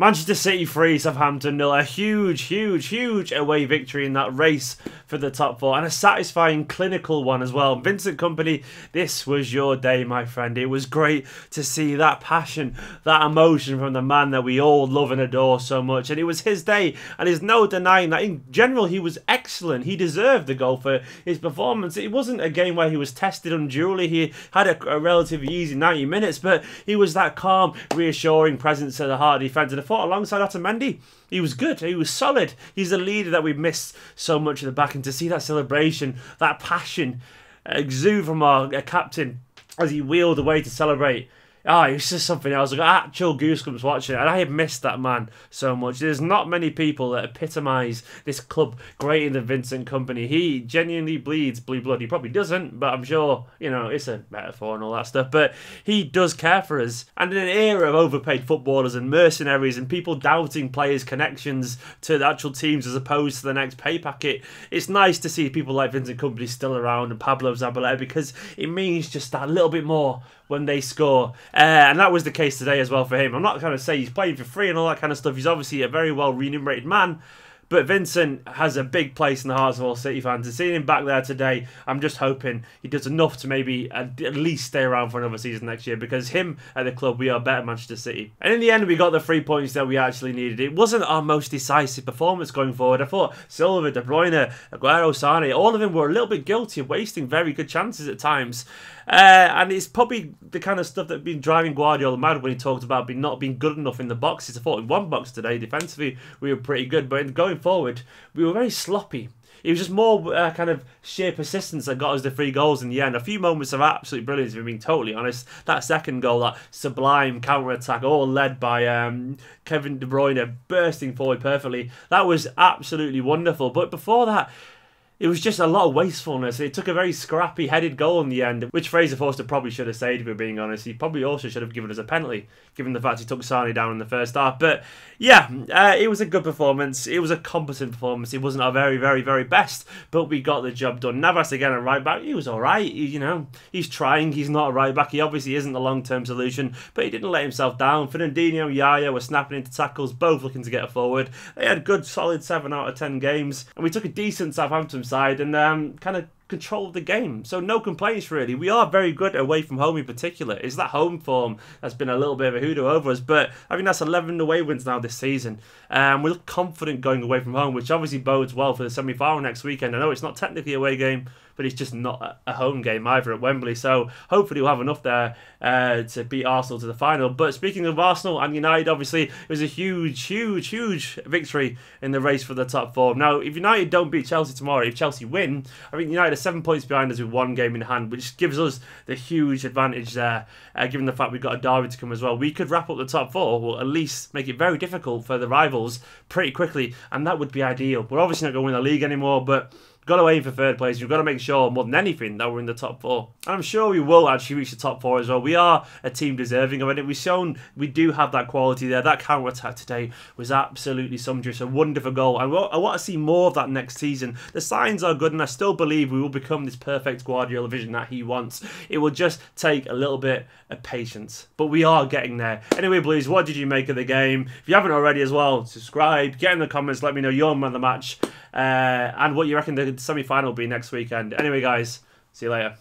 Manchester City 3, Southampton 0. A huge away victory in that race for the top 4. And a satisfying clinical one as well. Vincent Kompany, this was your day, my friend. It was great to see that passion, that emotion from the man that we all love and adore so much. And it was his day. And there's no denying that in general he was excellent. He deserved the goal for his performance. It wasn't a game where he was tested unduly. He had a relatively easy 90 minutes. But he was that calm, reassuring presence at the heart of defence. And alongside Otamendi, he was good, he was solid. He's the leader that we've missed so much at the back, and to see that celebration, that passion exude from our captain as he wheeled away to celebrate. It was just something else. I got actual goosebumps watching it, and I have missed that man so much. There's not many people that epitomise this club greater than Vincent Kompany. He genuinely bleeds blue blood. He probably doesn't, but I'm sure, you know, it's a metaphor and all that stuff. But he does care for us. And in an era of overpaid footballers and mercenaries and people doubting players' connections to the actual teams as opposed to the next pay packet, it's nice to see people like Vincent Kompany still around and Pablo Zabaleta, because it means just that little bit more when they score. And that was the case today as well for him. I'm not going to say he's playing for free and all that kind of stuff. He's obviously a very well remunerated man. But Vincent has a big place in the hearts of all City fans. And seeing him back there today, I'm just hoping he does enough to maybe at least stay around for another season next year. Because him at the club, we are better Manchester City. And in the end, we got the 3 points that we actually needed. It wasn't our most decisive performance going forward. I thought Silva, De Bruyne, Aguero, Sane, all of them were a little bit guilty of wasting very good chances at times. And it's probably the kind of stuff that been driving Guardiola mad when he talked about not being good enough in the boxes. I thought in one box today, defensively, we were pretty good. But going forward, we were very sloppy. It was just more kind of sheer persistence that got us the 3 goals in the end. A few moments of absolute brilliance, if I'm being totally honest. That second goal, that sublime counter-attack, all led by Kevin De Bruyne, bursting forward perfectly. That was absolutely wonderful. But before that, it was just a lot of wastefulness. It took a very scrappy headed goal in the end, which Fraser Forster probably should have saved, if we're being honest. He probably also should have given us a penalty, given the fact he took Sane down in the first half. But yeah, it was a good performance. It was a competent performance. It wasn't our very best, but we got the job done. Navas again at right back. He was all right. He's trying. He's not a right back. He obviously isn't the long-term solution, but he didn't let himself down. Fernandinho and Yaya were snapping into tackles, both looking to get a forward. They had good, solid 7 out of 10 games, and we took a decent Southampton side and kind of controlled the game. So no complaints really. We are very good away from home in particular. It's that home form that's been a little bit of a hoodoo over us, but I think that's 11 away wins now this season. We're confident going away from home, which obviously bodes well for the semi-final next weekend. I know it's not technically a away game, but it's just not a home game either at Wembley. So hopefully we'll have enough there to beat Arsenal to the final. But speaking of Arsenal and United, obviously it was a huge victory in the race for the top 4. Now, if United don't beat Chelsea tomorrow, if Chelsea win, I think United are 7 points behind us with 1 game in hand, which gives us the huge advantage there, given the fact we've got a derby to come as well. We could wrap up the top 4, or at least make it very difficult for the rivals pretty quickly, and that would be ideal. We're obviously not going to win the league anymore, but got to aim for 3rd place. We've got to make sure, more than anything, that we're in the top 4. And I'm sure we will actually reach the top 4 as well. We are a team deserving of it. We've shown we do have that quality there. That counter-attack today was absolutely sumptuous. A wonderful goal. And I want to see more of that next season. The signs are good, and I still believe we will become this perfect Guardiola vision that he wants. It will just take a little bit of patience. But we are getting there. Anyway, Blues, what did you make of the game? If you haven't already as well, subscribe, get in the comments, let me know your man of the match, and what you reckon the semi-final will be next weekend. Anyway, guys, see you later.